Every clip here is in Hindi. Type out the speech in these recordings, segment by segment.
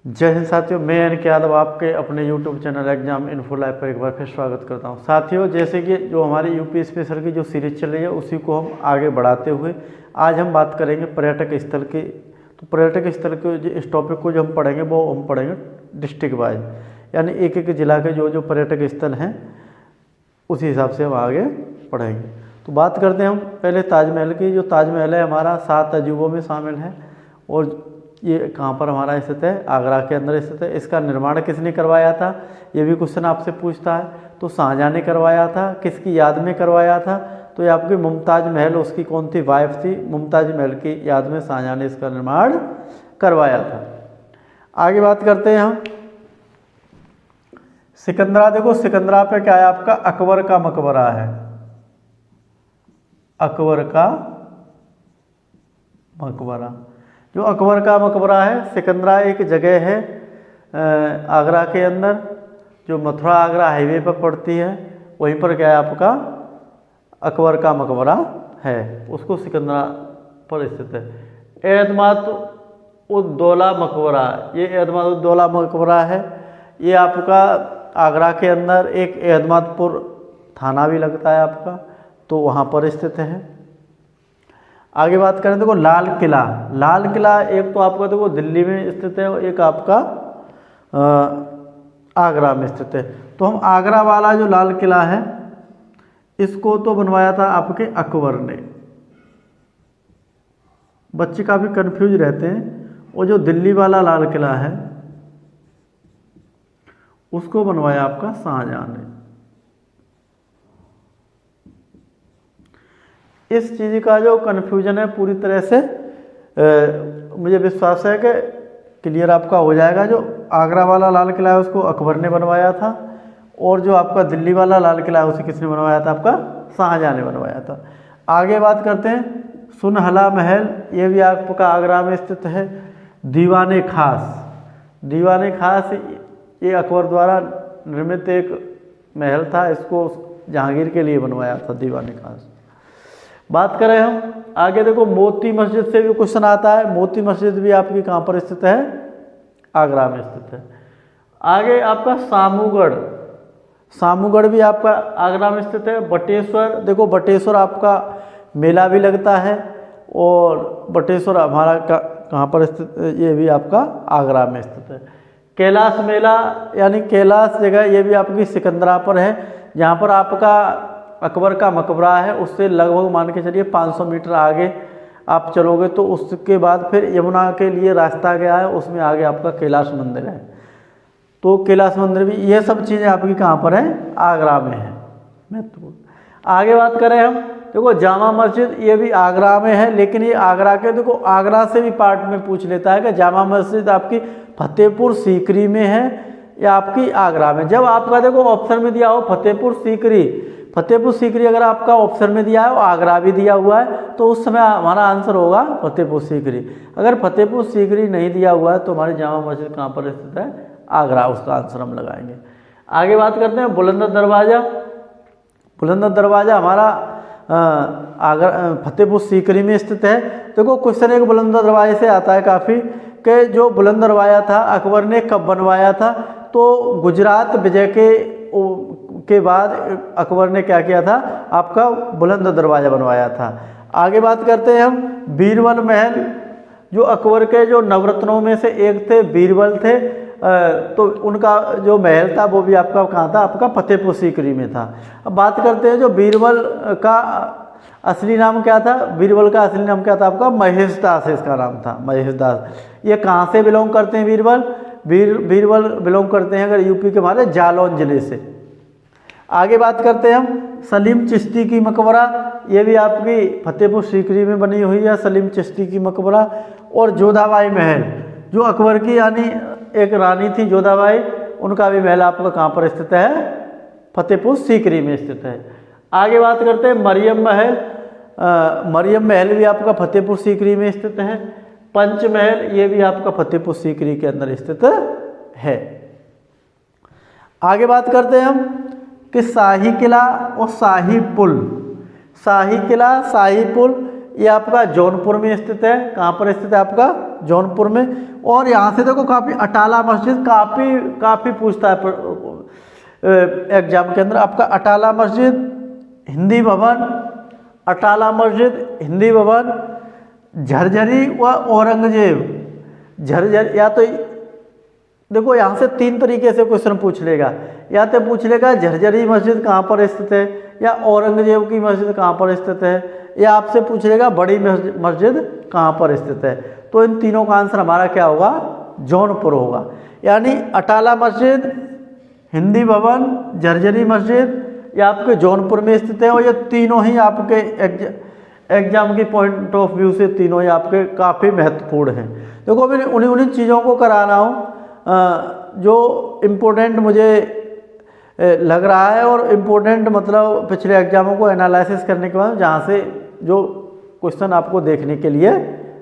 जय हिंद साथियों, मैं एन.के. यादव आपके अपने YouTube channel exam info live पर एक बार फिर स्वागत करता हूं। साथियों, जैसे कि जो हमारी यूपी स्पेशल की जो सीरीज चल रही है उसी को हम आगे बढ़ाते हुए आज हम बात करेंगे पर्यटक स्थल की। तो पर्यटक स्थल के इस टॉपिक को जो हम पढ़ेंगे वो हम पढ़ेंगे डिस्ट्रिक्ट वाइज, यानी एक एक जिला के जो जो पर्यटक स्थल हैं उसी हिसाब से हम आगे पढ़ेंगे। तो बात करते हैं हम पहले ताजमहल की। जो ताजमहल है हमारा 7 अजूबों में शामिल है और ये कहाँ पर हमारा स्थित है? आगरा के अंदर स्थित है। इसका निर्माण किसने करवाया था? ये भी क्वेश्चन आपसे पूछता है। तो शाहजहाँ ने करवाया था। किसकी याद में करवाया था? तो ये आपकी मुमताज महल, उसकी कौन थी? वाइफ थी। मुमताज महल की याद में शाहजहाँ ने इसका निर्माण करवाया था। आगे बात करते हैं हम सिकंदरा। देखो सिकंदरा पे क्या है आपका? अकबर का मकबरा है। अकबर का मकबरा, जो अकबर का मकबरा है सिकंदरा एक जगह है आगरा के अंदर, जो मथुरा आगरा हाईवे पर पड़ती है। वहीं पर क्या है आपका? अकबर का मकबरा है, उसको सिकंदरा पर स्थित है। एतमाद उद-दौला मकबरा, ये एतमाद उद-दौला मकबरा है। ये आपका आगरा के अंदर एक एतमादपुर थाना भी लगता है आपका, तो वहाँ पर स्थित है। आगे बात करें देखो लाल किला। लाल किला एक तो आपका देखो दिल्ली में स्थित है और एक आपका आगरा में स्थित है। तो हम आगरा वाला जो लाल किला है इसको तो बनवाया था आपके अकबर ने। बच्चे काफ़ी कंफ्यूज रहते हैं। और जो दिल्ली वाला लाल किला है उसको बनवाया आपका शाहजहाँ ने। इस चीज़ का जो कन्फ्यूजन है पूरी तरह से मुझे विश्वास है कि क्लियर आपका हो जाएगा। जो आगरा वाला लाल किला है उसको अकबर ने बनवाया था और जो आपका दिल्ली वाला लाल किला है उसे किसने बनवाया था? आपका शाहजहाँ ने बनवाया था। आगे बात करते हैं सुनहला महल। ये भी आपका आगरा में स्थित है। दीवाने खास, दीवाने खास ये अकबर द्वारा निर्मित एक महल था, इसको जहांगीर के लिए बनवाया था दीवाने खास। बात करें हम आगे देखो मोती मस्जिद से भी क्वेश्चन आता है। मोती मस्जिद भी आपकी कहाँ पर स्थित है? आगरा में स्थित है। आगे आपका सामूगढ़, सामूगढ़ भी आपका आगरा में स्थित है। बटेश्वर, देखो बटेश्वर आपका मेला भी लगता है और बटेश्वर हमारा कहाँ पर स्थित? ये भी आपका आगरा में स्थित है। कैलाश मेला यानी कैलाश जगह ये भी आपकी सिकंदरा पर है, जहाँ पर आपका अकबर का मकबरा है। उससे लगभग मान के चलिए 500 मीटर आगे आप चलोगे तो उसके बाद फिर यमुना के लिए रास्ता गया है, उसमें आगे आपका कैलाश मंदिर है। तो कैलाश मंदिर भी, ये सब चीज़ें आपकी कहाँ पर है? आगरा में है। महत्वपूर्ण। आगे बात करें हम देखो जामा मस्जिद, ये भी आगरा में है, लेकिन ये आगरा के देखो आगरा से भी पार्ट में पूछ लेता है कि जामा मस्जिद आपकी फतेहपुर सीकरी में है या आपकी आगरा में। जब आपका देखो ऑप्शन में दिया हो फतेहपुर सीकरी, फतेहपुर सीकरी अगर आपका ऑप्शन में दिया है और आगरा भी दिया हुआ है तो उस समय हमारा आंसर होगा फतेहपुर सीकरी। अगर फतेहपुर सीकरी नहीं दिया हुआ है तो हमारी जामा मस्जिद कहाँ पर स्थित है? आगरा, उसका आंसर हम लगाएंगे। आगे बात करते हैं बुलंद दरवाज़ा। बुलंद दरवाज़ा हमारा आगरा फतेहपुर सीकरी में स्थित है। देखो क्वेश्चन एक बुलंद दरवाजे से आता है काफ़ी, कि जो बुलंद दरवाज़ा था अकबर ने कब बनवाया था? तो गुजरात विजय के बाद अकबर ने क्या किया था? आपका बुलंद दरवाज़ा बनवाया था। आगे बात करते हैं हम बीरबल महल। जो अकबर के जो नवरत्नों में से एक थे, बीरबल थे, तो उनका जो महल था वो भी आपका कहाँ था? आपका फतेहपुर सीकरी में था। अब बात करते हैं जो बीरबल का असली नाम क्या था? बीरबल का असली नाम क्या था? आपका महेश दास, इसका नाम था महेश दास। ये कहाँ से बिलोंग करते हैं? बीरबल बीरबल बिलोंग करते हैं अगर यूपी के हमारे जालौन जिले से। आगे बात करते हैं हम सलीम चिश्ती की मकबरा। ये भी आपकी फतेहपुर सीकरी में बनी हुई है, सलीम चिश्ती की मकबरा। और जोधाबाई महल, जो अकबर की यानी एक रानी थी जोधाबाई, उनका भी महल आपका कहाँ पर स्थित है? फतेहपुर सीकरी में स्थित है। आगे बात करते हैं मरियम महल। मरियम महल भी आपका फतेहपुर सीकरी में स्थित है। पंचमहल ये भी आपका फतेहपुर सीकरी के अंदर स्थित है। आगे बात करते हैं हम कि शाही किला और शाही पुल। शाही किला, शाही पुल ये आपका जौनपुर में स्थित है। कहाँ पर स्थित है आपका? जौनपुर में। और यहाँ से देखो काफ़ी अटाला मस्जिद काफ़ी पूछता है एग्जाम के अंदर आपका। अटाला मस्जिद, हिंदी भवन, अटाला मस्जिद, हिंदी भवन, झरझरी व औरंगजेब। झरझर या तो देखो यहाँ से 3 तरीके से क्वेश्चन पूछ लेगा। या तो पूछ लेगा झरझरी मस्जिद कहाँ पर स्थित है, या औरंगजेब की मस्जिद कहाँ पर स्थित है, या आपसे पूछ लेगा बड़ी मस्जिद कहाँ पर स्थित है। तो इन तीनों का आंसर हमारा क्या होगा? जौनपुर होगा। यानी अटाला मस्जिद, हिंदी भवन, झरझरी मस्जिद ये आपके जौनपुर में स्थित है। और ये तीनों ही आपके एग्जाम की पॉइंट ऑफ व्यू से तीनों ही आपके काफ़ी महत्वपूर्ण हैं। देखो अभी उन्हीं चीज़ों को करा रहा हूँ जो इम्पोर्टेंट मुझे लग रहा है, और इम्पोर्टेंट मतलब पिछले एग्जामों को एनालिसिस करने के बाद जहाँ से जो क्वेश्चन आपको देखने के लिए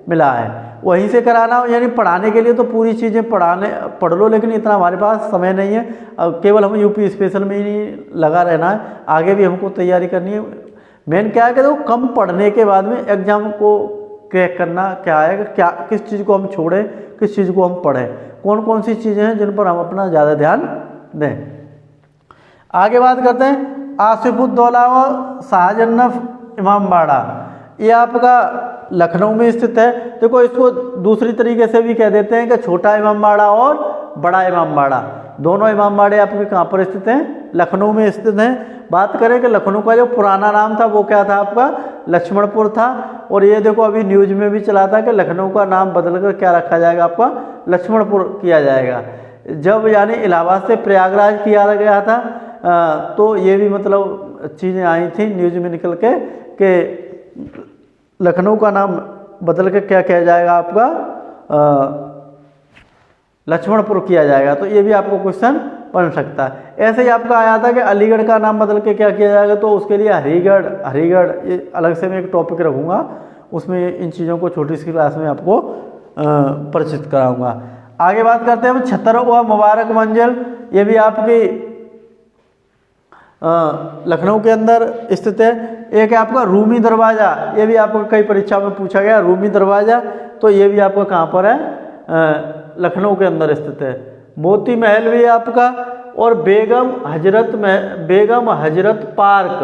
मिला है वहीं से कराना हो। यानी पढ़ाने के लिए तो पूरी चीज़ें पढ़ लो, लेकिन इतना हमारे पास समय नहीं है। अब केवल हम यूपी स्पेशल में ही लगा रहना है, आगे भी हमको तैयारी करनी है। मेन क्या है कि देखो कम पढ़ने के बाद में एग्जाम को क्रैक करना क्या है, क्या किस चीज़ को हम छोड़ें, किस चीज़ को हम पढ़ें, कौन कौन सी चीज़ें हैं जिन पर हम अपना ज़्यादा ध्यान दें। आगे बात करते हैं आसिफुद्दौला व शाहजन्नफ इमामबाड़ा। ये आपका लखनऊ में स्थित है। देखो इसको दूसरी तरीके से भी कह देते हैं कि छोटा इमामबाड़ा और बड़ा इमामबाड़ा। दोनों इमामबाड़े आपके कहाँ पर स्थित हैं? लखनऊ में स्थित हैं। बात करें कि लखनऊ का जो पुराना नाम था वो क्या था आपका? लक्ष्मणपुर था। और ये देखो अभी न्यूज में भी चला था कि लखनऊ का नाम बदलकर क्या रखा जाएगा आपका? लक्ष्मणपुर किया जाएगा। जब यानी इलाहाबाद से प्रयागराज किया गया था तो ये भी मतलब चीज़ें आई थी न्यूज में निकल के कि लखनऊ का नाम बदल के क्या किया जाएगा आपका? लक्ष्मणपुर किया जाएगा। तो ये भी आपको क्वेश्चन बन सकता है। ऐसे ही आपका आया था कि अलीगढ़ का नाम बदल के क्या किया जाएगा, तो उसके लिए हरिगढ़ ये अलग से मैं एक टॉपिक रखूँगा, उसमें इन चीज़ों को छोटी सी क्लास में आपको परिचित कराऊँगा। आगे बात करते हैं हम छतर व मुबारक मंजिल। ये भी आपकी लखनऊ के अंदर स्थित है। एक है आपका रूमी दरवाज़ा, ये भी आपको कई परीक्षा में पूछा गया रूमी दरवाज़ा। तो ये भी आपका कहाँ पर है? लखनऊ के अंदर स्थित है। मोती महल भी आपका, और बेगम हजरत पार्क,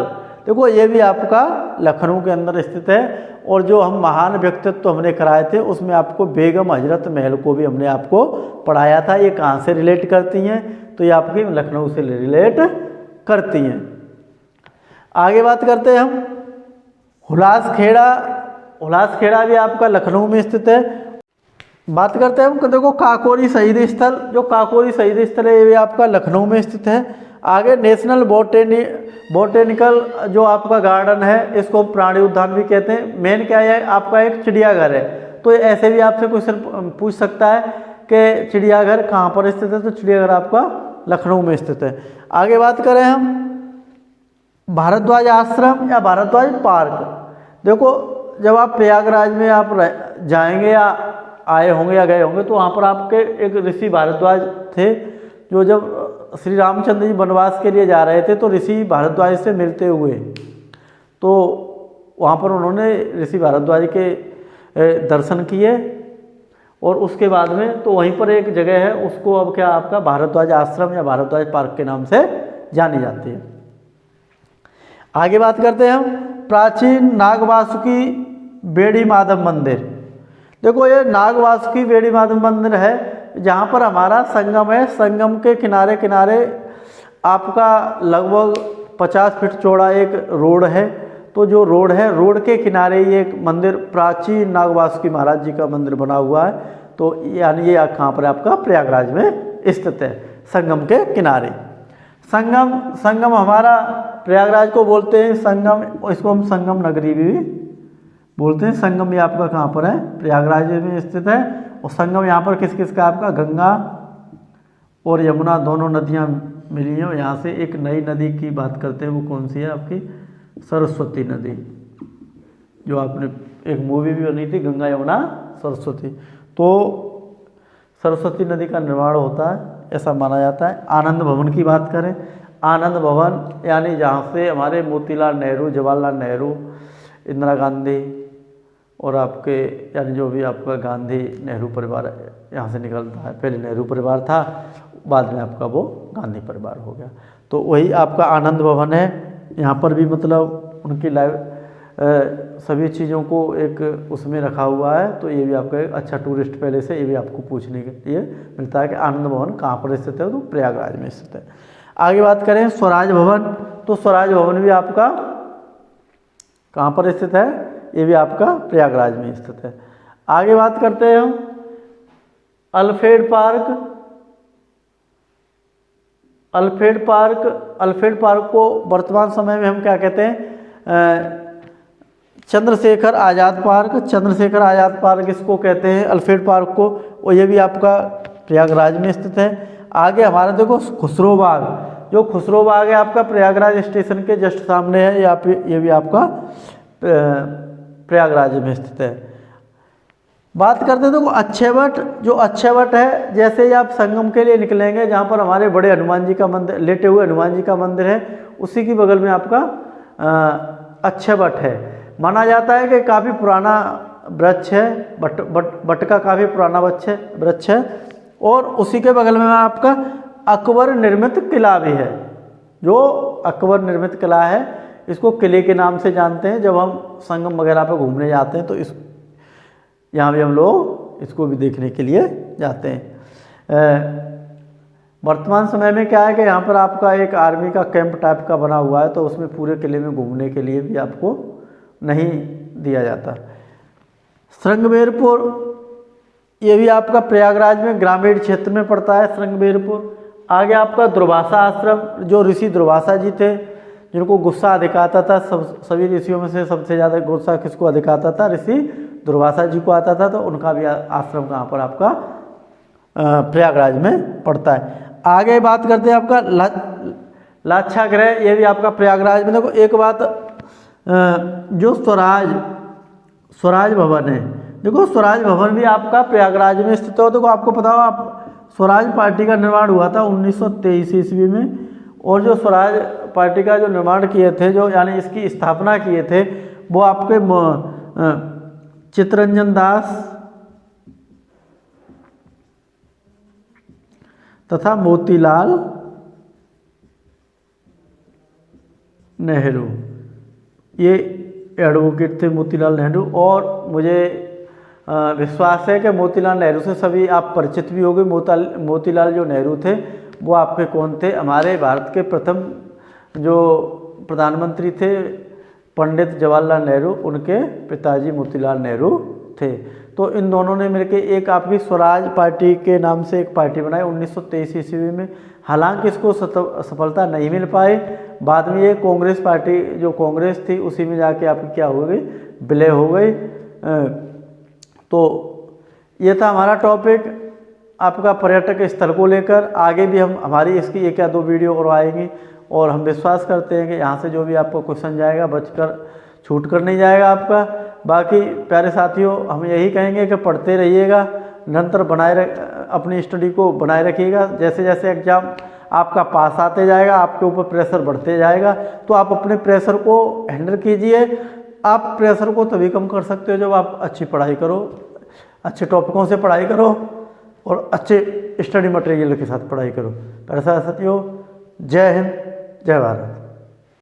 देखो ये भी आपका लखनऊ के अंदर स्थित है। और जो हम महान व्यक्तित्व हमने कराए थे उसमें आपको बेगम हजरत महल को भी हमने आपको पढ़ाया था। ये कहाँ से रिलेट करती हैं? तो ये आपकी लखनऊ से रिलेट करती हैं। आगे बात करते हैं हम हुलास खेड़ा भी आपका लखनऊ में स्थित है। बात करते हैं हम देखो काकोरी शहीद स्थल। जो काकोरी शहीद स्थल है ये भी आपका लखनऊ में स्थित है। आगे नेशनल बोटेनिकल जो आपका गार्डन है, इसको प्राणी उद्यान भी कहते हैं। मेन क्या है आपका? एक चिड़ियाघर है। तो ऐसे भी आपसे क्वेश्चन पूछ सकता है कि चिड़ियाघर कहाँ पर स्थित है, तो चिड़ियाघर आपका लखनऊ में स्थित है। आगे बात करें हम भारद्वाज आश्रम या भारद्वाज पार्क। देखो जब आप प्रयागराज में आप जाएंगे या आए होंगे या गए होंगे तो वहाँ पर आपके एक ऋषि भारद्वाज थे, जो जब श्री रामचंद्र जी वनवास के लिए जा रहे थे तो ऋषि भारद्वाज से मिलते हुए, तो वहाँ पर उन्होंने ऋषि भारद्वाज के दर्शन किए। और उसके बाद में तो वहीं पर एक जगह है, उसको अब क्या आपका भारद्वाज आश्रम या भारद्वाज पार्क के नाम से जानी जाती है। आगे बात करते हैं हम प्राचीन नागवासुकी बेड़ी माधव मंदिर। देखो ये नागवासुकी बेड़ी माधव मंदिर है जहाँ पर हमारा संगम है। संगम के किनारे किनारे आपका लगभग 50 फीट चौड़ा एक रोड है। तो जो रोड है, रोड के किनारे ये एक मंदिर प्राचीन नागवासुकी महाराज जी का मंदिर बना हुआ है। तो यानी ये कहाँ पर आपका प्रयागराज में स्थित है, संगम के किनारे। संगम हमारा प्रयागराज को बोलते हैं संगम, इसको हम संगम नगरी भी बोलते हैं। संगम ये आपका कहाँ पर है? प्रयागराज में स्थित है। और संगम यहाँ पर किस किस का? आपका गंगा और यमुना दोनों नदियाँ मिली हैं। और यहाँ से एक नई नदी की बात करते हैं, वो कौन सी है आपकी? सरस्वती नदी, जो आपने एक मूवी भी बनी थी गंगा यमुना सरस्वती। तो सरस्वती नदी का निर्माण होता है ऐसा माना जाता है। आनंद भवन की बात करें, आनंद भवन यानी जहाँ से हमारे मोतीलाल नेहरू, जवाहरलाल नेहरू, इंदिरा गांधी और आपके यानी जो भी आपका गांधी नेहरू परिवार यहाँ से निकलता है, पहले नेहरू परिवार था, बाद में आपका वो गांधी परिवार हो गया। तो वही आपका आनंद भवन है, यहाँ पर भी मतलब उनकी सभी चीज़ों को एक उसमें रखा हुआ है। तो ये भी आपका एक अच्छा टूरिस्ट पैलेस है, ये भी आपको पूछने के लिए मिलता है कि आनंद भवन कहाँ पर स्थित है, तो प्रयागराज में स्थित है। आगे बात करें स्वराज भवन, तो स्वराज भवन भी आपका कहाँ पर स्थित है, ये भी आपका प्रयागराज में स्थित है। आगे बात करते हैं हम अल्फ्रेड पार्क। अल्फ्रेड पार्क को वर्तमान समय में हम क्या कहते हैं, चंद्रशेखर आज़ाद पार्क इसको कहते हैं अल्फ्रेड पार्क को, और ये भी आपका प्रयागराज में स्थित है। आगे हमारा देखो खुसरो बाग, जो खुसरो बाग है आपका प्रयागराज स्टेशन के जस्ट सामने है, ये भी आपका प्रयागराज में स्थित है। बात करते हैं देखो अक्षय वट, जो अक्षय वट है, जैसे ही आप संगम के लिए निकलेंगे जहाँ पर हमारे बड़े हनुमान जी का मंदिर, लेटे हुए हनुमान जी का मंदिर है, उसी की बगल में आपका अक्षय वट है। माना जाता है कि काफ़ी पुराना वृक्ष है, बट का काफ़ी पुराना वृक्ष है, और उसी के बगल में आपका अकबर निर्मित किला भी है। जो अकबर निर्मित किला है, इसको किले के नाम से जानते हैं। जब हम संगम वगैरह पर घूमने जाते हैं तो यहाँ भी हम लोग इसको भी देखने के लिए जाते हैं। वर्तमान समय में क्या है कि यहाँ पर आपका एक आर्मी का कैंप टाइप का बना हुआ है, तो उसमें पूरे किले में घूमने के लिए भी आपको नहीं दिया जाता। श्रृंगबेरपुर, ये भी आपका प्रयागराज में ग्रामीण क्षेत्र में पड़ता है श्रृंगबेरपुर। आगे आपका दुर्वासा आश्रम, जो ऋषि दुर्वासा जी थे, जिनको गुस्सा अधिक आता था, सभी ऋषियों में से सबसे ज़्यादा गुस्सा किसको अधिक आता था, ऋषि दुर्वासा जी को आता था। तो उनका भी आश्रम कहाँ पर आपका प्रयागराज में पड़ता है। आगे बात करते हैं आपका लाक्षागृह, ये भी आपका प्रयागराज में। देखो एक बात, जो स्वराज भवन है, देखो स्वराज भवन भी आपका प्रयागराज में स्थित हो। देखो आपको पता हो, आप स्वराज पार्टी का निर्माण हुआ था 1923 ईस्वी में, और जो स्वराज पार्टी का जो निर्माण किए थे, जो यानी इसकी स्थापना किए थे, वो आपके चित्तरंजन दास तथा मोतीलाल नेहरू, ये एडवोकेट थे मोतीलाल नेहरू। और मुझे विश्वास है कि मोतीलाल नेहरू से सभी आप परिचित भी होंगे। मोतीलाल जो नेहरू थे, वो आपके कौन थे, हमारे भारत के प्रथम जो प्रधानमंत्री थे पंडित जवाहरलाल नेहरू, उनके पिताजी मोतीलाल नेहरू थे। तो इन दोनों ने मिलकर एक आपकी स्वराज पार्टी के नाम से एक पार्टी बनाई 1923 ईस्वी में। हालांकि इसको सफलता नहीं मिल पाई। बाद में ये कांग्रेस पार्टी, जो कांग्रेस थी, उसी में जाके आपकी क्या हो गई, विलय हो गई। तो ये था हमारा टॉपिक आपका पर्यटक स्थल को लेकर। आगे भी हम हमारी इसकी एक या दो वीडियो और आएंगी, और हम विश्वास करते हैं कि यहाँ से जो भी आपको क्वेश्चन जाएगा बचकर छूट कर नहीं जाएगा आपका। बाकी प्यारे साथियों, हम यही कहेंगे कि पढ़ते रहिएगा, निरंतर अपनी स्टडी को बनाए रखिएगा। जैसे जैसे एग्ज़ाम आपका पास आते जाएगा, आपके ऊपर प्रेशर बढ़ते जाएगा, तो आप अपने प्रेशर को हैंडल कीजिए। आप प्रेशर को तभी कम कर सकते हो जब आप अच्छी पढ़ाई करो, अच्छे टॉपिकों से पढ़ाई करो, और अच्छे स्टडी मटेरियल के साथ पढ़ाई करो। प्यारे साथियों, जय हिंद, जय भारत।